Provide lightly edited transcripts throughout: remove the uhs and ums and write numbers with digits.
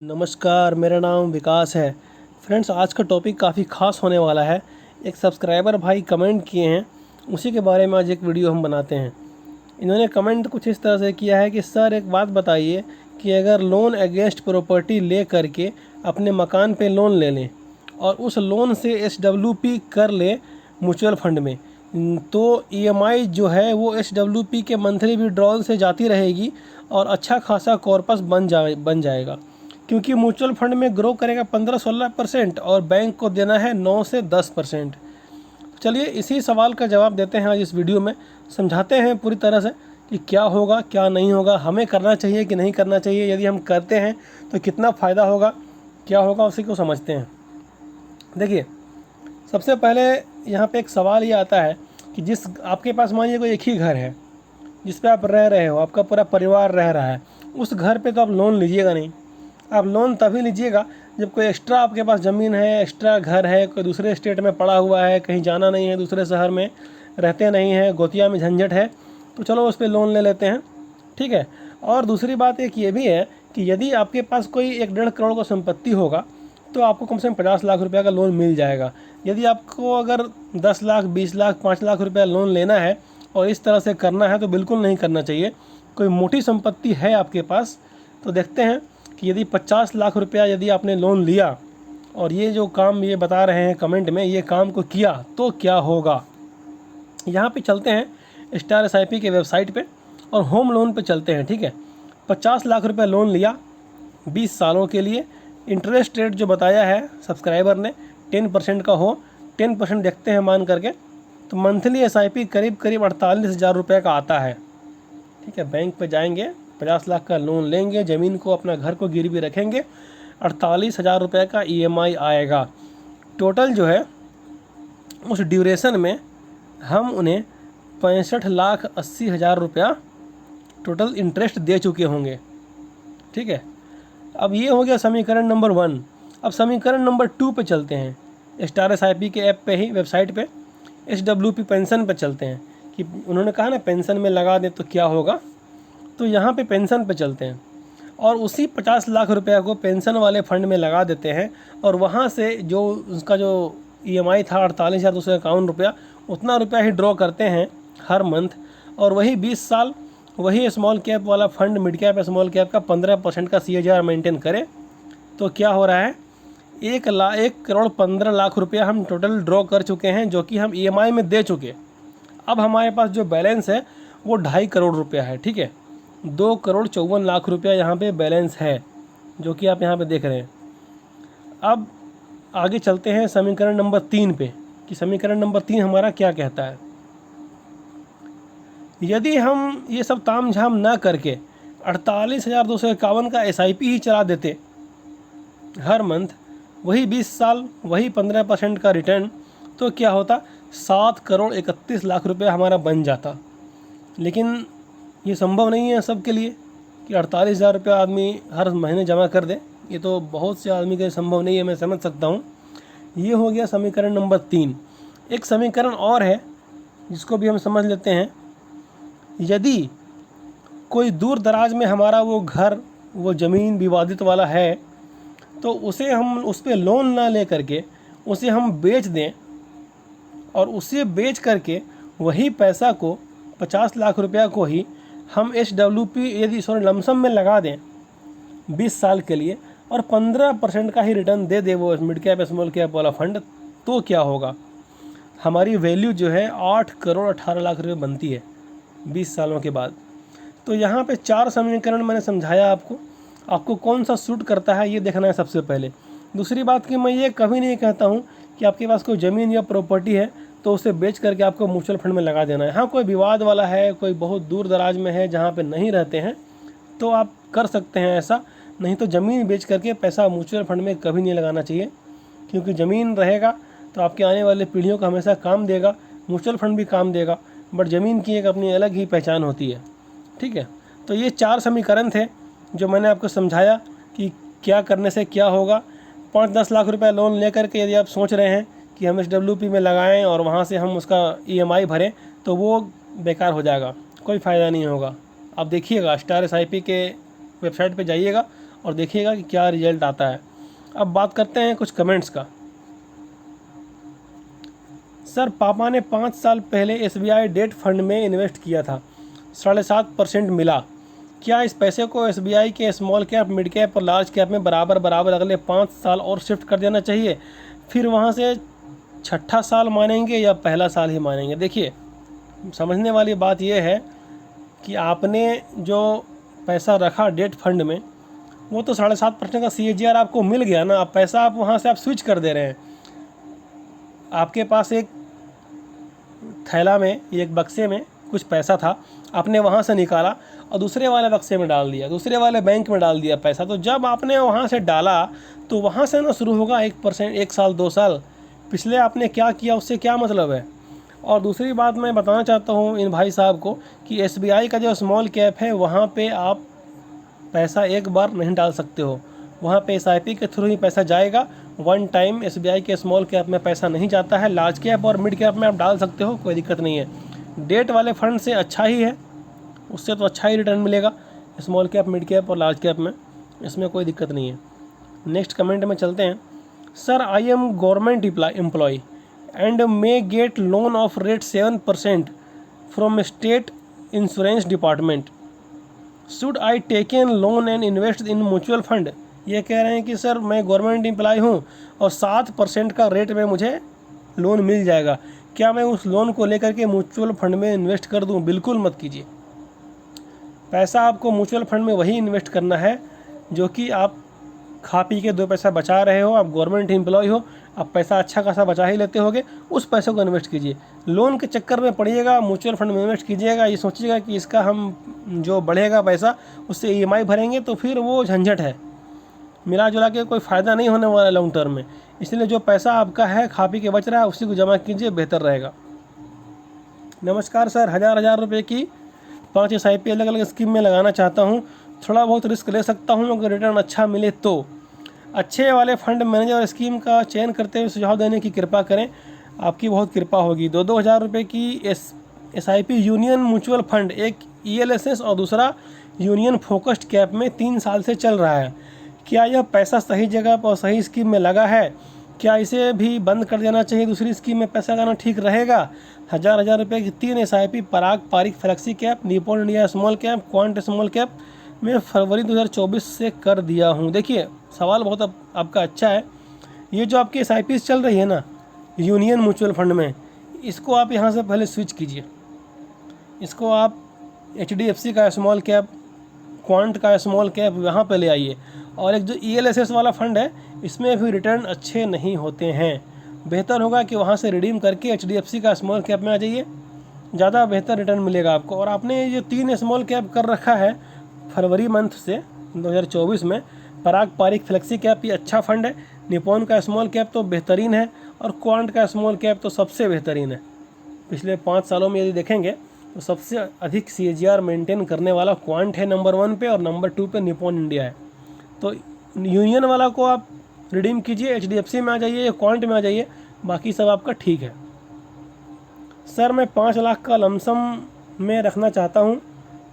नमस्कार, मेरा नाम विकास है। फ्रेंड्स, आज का टॉपिक काफ़ी ख़ास होने वाला है। एक सब्सक्राइबर भाई कमेंट किए हैं, उसी के बारे में आज एक वीडियो हम बनाते हैं। इन्होंने कमेंट कुछ इस तरह से किया है कि सर एक बात बताइए कि अगर लोन अगेंस्ट प्रॉपर्टी ले करके अपने मकान पे लोन ले लें और उस लोन से एसडब्ल्यूपी कर लें म्यूचुअल फंड में, तो ईएमआई जो है वो एसडब्ल्यूपी के मंथली विड्रॉल से जाती रहेगी और अच्छा खासा कॉर्पस बन जाएगा, क्योंकि म्यूचुअल फंड में ग्रो करेगा 15-16% और बैंक को देना है 9 से 10%। चलिए इसी सवाल का जवाब देते हैं आज इस वीडियो में। समझाते हैं पूरी तरह से कि क्या होगा क्या नहीं होगा, हमें करना चाहिए कि नहीं करना चाहिए, यदि हम करते हैं तो कितना फ़ायदा होगा, क्या होगा, उसी को समझते हैं। देखिए, सबसे पहले यहाँ पे एक सवाल ये आता है कि जिस आपके पास मान लीजिए कोई एक ही घर है जिस पे आप रह रहे हो, आपका पूरा परिवार रह रहा है, उस घर पे तो आप लोन लीजिएगा नहीं। आप लोन तभी लीजिएगा जब कोई एक्स्ट्रा आपके पास ज़मीन है, एक्स्ट्रा घर है, कोई दूसरे स्टेट में पड़ा हुआ है, कहीं जाना नहीं है, दूसरे शहर में रहते नहीं हैं, गोतिया में झंझट है, तो चलो उस पर लोन ले लेते हैं, ठीक है। और दूसरी बात एक ये भी है कि यदि आपके पास कोई 1-1.5 करोड़ का संपत्ति होगा तो आपको कम से कम 50 लाख रुपये का लोन मिल जाएगा। यदि आपको अगर 10 लाख, 20 लाख, 5 लाख रुपया लोन लेना है और इस तरह से करना है तो बिल्कुल नहीं करना चाहिए। कोई मोटी संपत्ति है आपके पास तो देखते हैं कि यदि 50 लाख रुपया यदि आपने लोन लिया और ये जो काम ये बता रहे हैं कमेंट में, ये काम को किया तो क्या होगा। यहाँ पे चलते हैं स्टार एसआईपी के वेबसाइट पे और होम लोन पे चलते हैं, ठीक है। 50 लाख रुपया लोन लिया 20 सालों के लिए। इंटरेस्ट रेट जो बताया है सब्सक्राइबर ने 10% का हो, 10% देखते हैं मान करके, तो मंथली एसआईपी करीब 48,000 रुपये का आता है, ठीक है। बैंक पे जाएंगे, 50 लाख का लोन लेंगे, ज़मीन को अपना घर को गिरवी रखेंगे, 48,000 रुपये का ईएमआई आएगा। टोटल जो है उस ड्यूरेशन में हम उन्हें 65,80,000 रुपया टोटल इंटरेस्ट दे चुके होंगे, ठीक है। अब ये हो गया समीकरण नंबर 1। अब समीकरण नंबर 2 पे चलते हैं। स्टार एसआईपी के ऐप पे ही, वेबसाइट पे एसडब्ल्यूपी पेंशन पे चलते हैं कि उन्होंने कहा ना पेंशन में लगा दें तो क्या होगा, तो यहाँ पे पेंशन पे चलते हैं और उसी 50 लाख रुपया को पेंशन वाले फंड में लगा देते हैं और वहाँ से जो उसका जो ईएमआई था 48,251 रुपया, उतना रुपया ही ड्रॉ करते हैं हर मंथ। और वही 20 साल वही स्मॉल कैप वाला fund, mid cap small cap का 15% का CAGR मेंटेन करे तो क्या हो रहा है, 1,15,00,000 रुपया हम टोटल ड्रॉ कर चुके हैं, जो कि हम ईएमआई में दे चुके। अब हमारे पास जो बैलेंस है वो 2.5 करोड़ रुपया है, ठीक है। 2,54,00,000 रुपया यहाँ पे बैलेंस है, जो कि आप यहाँ पे देख रहे हैं। अब आगे चलते हैं समीकरण नंबर 3 पे कि समीकरण नंबर 3 हमारा क्या कहता है। यदि हम ये सब ताम झाम ना करके 48,251 का एसआईपी ही चला देते हर मंथ, वही 20 साल वही 15% का रिटर्न, तो क्या होता, 7,31,00,000 रुपया हमारा बन जाता। लेकिन ये संभव नहीं है सबके लिए कि 48,000 रुपया आदमी हर महीने जमा कर दे, ये तो बहुत से आदमी के लिए संभव नहीं है, मैं समझ सकता हूँ। ये हो गया समीकरण नंबर 3। एक समीकरण और है जिसको भी हम समझ लेते हैं। यदि कोई दूर दराज में हमारा वो घर, वो ज़मीन विवादित वाला है, तो उसे हम उस पर लोन ना ले करके उसे हम बेच दें और उसे बेच करके वही पैसा को 50 लाख रुपया को ही हम एसडब्ल्यूपी यदि लमसम में लगा दें 20 साल के लिए और 15% का ही रिटर्न दे दे वो मिड कैप स्मॉल कैप वाला फंड, तो क्या होगा, हमारी वैल्यू जो है 8,18,00,000 रुपये बनती है 20 सालों के बाद। तो यहाँ पे 4 समीकरण मैंने समझाया आपको कौन सा सूट करता है ये देखना है सबसे पहले। दूसरी बात कि मैं ये कभी नहीं कहता हूँ कि आपके पास कोई ज़मीन या प्रॉपर्टी है तो उसे बेच करके आपको म्यूचुअल फंड में लगा देना है। हाँ, कोई विवाद वाला है, कोई बहुत दूर दराज में है जहाँ पे नहीं रहते हैं, तो आप कर सकते हैं ऐसा। नहीं तो ज़मीन बेच करके पैसा म्यूचुअल फंड में कभी नहीं लगाना चाहिए, क्योंकि ज़मीन रहेगा तो आपके आने वाले पीढ़ियों को हमेशा काम देगा, म्यूचुअल फंड भी काम देगा, बट ज़मीन की एक अपनी अलग ही पहचान होती है, ठीक है। तो ये 4 समीकरण थे जो मैंने आपको समझाया कि क्या करने से क्या होगा। 5-10 लाख रुपए लोन ले करके यदि आप सोच रहे हैं कि हम एसडब्ल्यूपी में लगाएं और वहाँ से हम उसका ईएमआई भरें, तो वो बेकार हो जाएगा, कोई फ़ायदा नहीं होगा। आप देखिएगा स्टार एसआईपी के वेबसाइट पे जाइएगा और देखिएगा कि क्या रिजल्ट आता है। अब बात करते हैं कुछ कमेंट्स का। सर पापा ने 5 साल पहले SBI डेट फंड में इन्वेस्ट किया था, 7.5% मिला। क्या इस पैसे को SBI के स्मॉल कैप, मिड कैप और लार्ज कैप में बराबर बराबर अगले 5 साल और शिफ्ट कर देना चाहिए, फिर वहाँ से छठा साल मानेंगे या पहला साल ही मानेंगे? देखिए, समझने वाली बात यह है कि आपने जो पैसा रखा डेट फंड में, वो तो 7.5% का CAGR आपको मिल गया ना। आप पैसा आप वहाँ से आप स्विच कर दे रहे हैं। आपके पास एक थैला में, एक बक्से में कुछ पैसा था, आपने वहाँ से निकाला और दूसरे वाले बक्से में डाल दिया, दूसरे वाले बैंक में डाल दिया पैसा। तो जब आपने वहाँ से डाला तो वहाँ से ना शुरू होगा 1%, 1 साल 2 साल। पिछले आपने क्या किया उससे क्या मतलब है? और दूसरी बात मैं बताना चाहता हूँ इन भाई साहब को कि SBI का जो स्मॉल कैप है, वहाँ पे आप पैसा एक बार नहीं डाल सकते हो। वहाँ पे SIP के थ्रू ही पैसा जाएगा। वन टाइम SBI के स्मॉल कैप में पैसा नहीं जाता है। लार्ज कैप और मिड कैप में आप डाल सकते हो, कोई दिक्कत नहीं है। डेट वाले फंड से अच्छा ही है, उससे तो अच्छा ही रिटर्न मिलेगा स्मॉल कैप, मिड कैप और लार्ज कैप में, इसमें कोई दिक्कत नहीं है। नेक्स्ट कमेंट में चलते हैं। Sir I am government employ and may get loan of rate 7% from state insurance department, should I take an loan and invest in mutual fund? ये कह रहे हैं कि सर मैं गवर्नमेंट एम्प्लॉय हूँ और 7% का रेट में मुझे लोन मिल जाएगा, क्या मैं उस लोन को लेकर के म्यूचुअल फंड में इन्वेस्ट कर दूँ? बिल्कुल मत कीजिए। पैसा आपको म्यूचुअल फंड में वही इन्वेस्ट करना है जो कि आप खा पी के 2 पैसा बचा रहे हो। आप गवर्नमेंट एम्प्लॉय हो, आप पैसा अच्छा खासा बचा ही लेते होगे, उस पैसे को इन्वेस्ट कीजिए। लोन के चक्कर में पड़िएगा, म्यूचुअल फंड में इन्वेस्ट कीजिएगा, ये सोचिएगा कि इसका हम जो बढ़ेगा पैसा उससे EMI भरेंगे, तो फिर वो झंझट है। मिला जुला के कोई फ़ायदा नहीं होने वाला लॉन्ग टर्म में। इसलिए जो पैसा आपका है खा पी के बच रहा है उसी को जमा कीजिए, बेहतर रहेगा। नमस्कार सर, हज़ार रुपये की 5 SIP अलग अलग स्कीम में लगाना चाहता हूँ, थोड़ा बहुत रिस्क ले सकता हूँ अगर रिटर्न अच्छा मिले तो। अच्छे वाले फंड मैनेजर और स्कीम का चयन करते हुए सुझाव देने की कृपा करें, आपकी बहुत कृपा होगी। 2-2 हज़ार रुपये की SIP यूनियन म्यूचुअल फंड, एक ELSS और दूसरा यूनियन फोकस्ड कैप में 3 साल से चल रहा है। क्या यह पैसा सही जगह पर और सही स्कीम में लगा है? क्या इसे भी बंद कर देना चाहिए, दूसरी स्कीम में पैसा लगाना ठीक रहेगा? हज़ार रुपये की 3 SIP Parag Parikh flexi cap, Nippon India small cap, Quant small cap में फरवरी 2024 से कर दिया हूँ। देखिए, सवाल बहुत आपका अच्छा है। ये जो आपकी SIP चल रही है ना यूनियन म्यूचुअल फंड में, इसको आप यहाँ से पहले स्विच कीजिए। इसको आप HDFC का स्मॉल कैप, क्वांट का स्मॉल कैप यहाँ पे ले आइए। और एक जो ELSS वाला फंड है, इसमें भी रिटर्न अच्छे नहीं होते हैं। बेहतर होगा कि वहाँ से रिडीम करके HDFC का स्मॉल कैप में आ जाइए, ज़्यादा बेहतर रिटर्न मिलेगा आपको। और आपने ये 3 स्मॉल कैप कर रखा है फरवरी मंथ से 2024 में। पराग पारिक फ्लेक्सी कैप ये अच्छा फंड है, निपॉन का स्मॉल कैप तो बेहतरीन है और क्वांट का स्मॉल कैप तो सबसे बेहतरीन है। पिछले 5 सालों में यदि देखेंगे तो सबसे अधिक CAGR मेंटेन करने वाला क्वांट है नंबर 1 पे, और नंबर 2 पे निपॉन इंडिया है। तो यूनियन वाला को आप रिडीम कीजिए, HDFC में आ जाइए, क्वांट में आ जाइए, बाकी सब आपका ठीक है। सर मैं 5 लाख का लमसम में रखना चाहता हूँ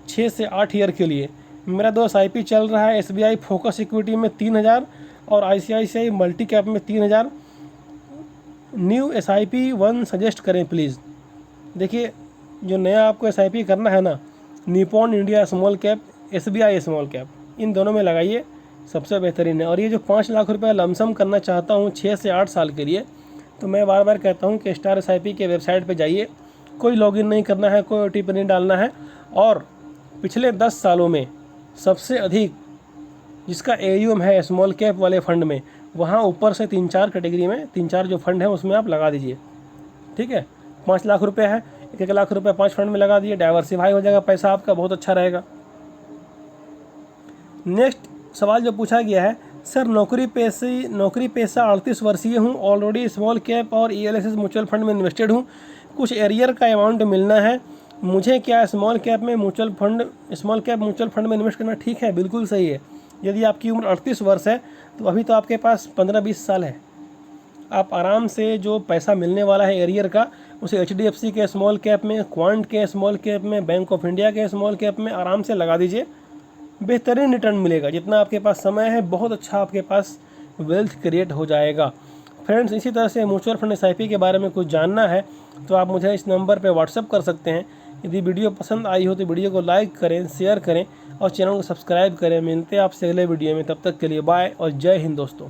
6 से 8 ईयर के लिए। मेरा 2 SIP चल रहा है, SBI फोकस इक्विटी में 3000 और ICICI मल्टी कैप में 3000। न्यू SIP 1 सजेस्ट करें प्लीज़। देखिए, जो नया आपको SIP करना है ना, Nippon India small cap, SBI small cap, इन दोनों में लगाइए, सबसे बेहतरीन है। और ये जो 5 लाख रुपये लमसम करना चाहता हूँ 6 से 8 साल के लिए, तो मैं बार बार कहता हूँ कि स्टार SIP के वेबसाइट पे जाइए, कोई लॉगिन नहीं करना है, कोई OTP नहीं डालना है। और पिछले 10 सालों में सबसे अधिक जिसका AUM है स्मॉल कैप वाले फंड में, वहाँ ऊपर से 3-4 कैटेगरी में 3-4 जो फंड है उसमें आप लगा दीजिए, ठीक है। 5 लाख रुपये है, 1 लाख रुपये 5 फंड में लगा दिए, डाइवर्सिफाई हो जाएगा पैसा आपका, बहुत अच्छा रहेगा। नेक्स्ट सवाल जो पूछा गया है, सर नौकरी पेशा 38 वर्षीय हूँ, ऑलरेडी स्मॉल कैप और ELSS म्यूचुअल फंड में इन्वेस्टेड हूँ, कुछ एरियर का अमाउंट मिलना है, मुझे क्या स्मॉल कैप म्यूचुअल फंड में इन्वेस्ट करना ठीक है? बिल्कुल सही है। यदि आपकी उम्र 38 वर्ष है तो अभी तो आपके पास 15-20 साल है। आप आराम से जो पैसा मिलने वाला है एरियर का, उसे HDFC के स्मॉल कैप में, क्वांट के स्मॉल कैप में, बैंक ऑफ इंडिया के स्मॉल कैप में आराम से लगा दीजिए। बेहतरीन रिटर्न मिलेगा। जितना आपके पास समय है बहुत अच्छा आपके पास वेल्थ क्रिएट हो जाएगा। फ्रेंड्स, इसी तरह से म्यूचुअल फंड SIP के बारे में कुछ जानना है तो आप मुझे इस नंबर पर व्हाट्सअप कर सकते हैं। यदि वीडियो पसंद आई हो तो वीडियो को लाइक करें, शेयर करें और चैनल को सब्सक्राइब करें। मिलते हैं आपसे अगले वीडियो में, तब तक के लिए बाय और जय हिंद दोस्तों।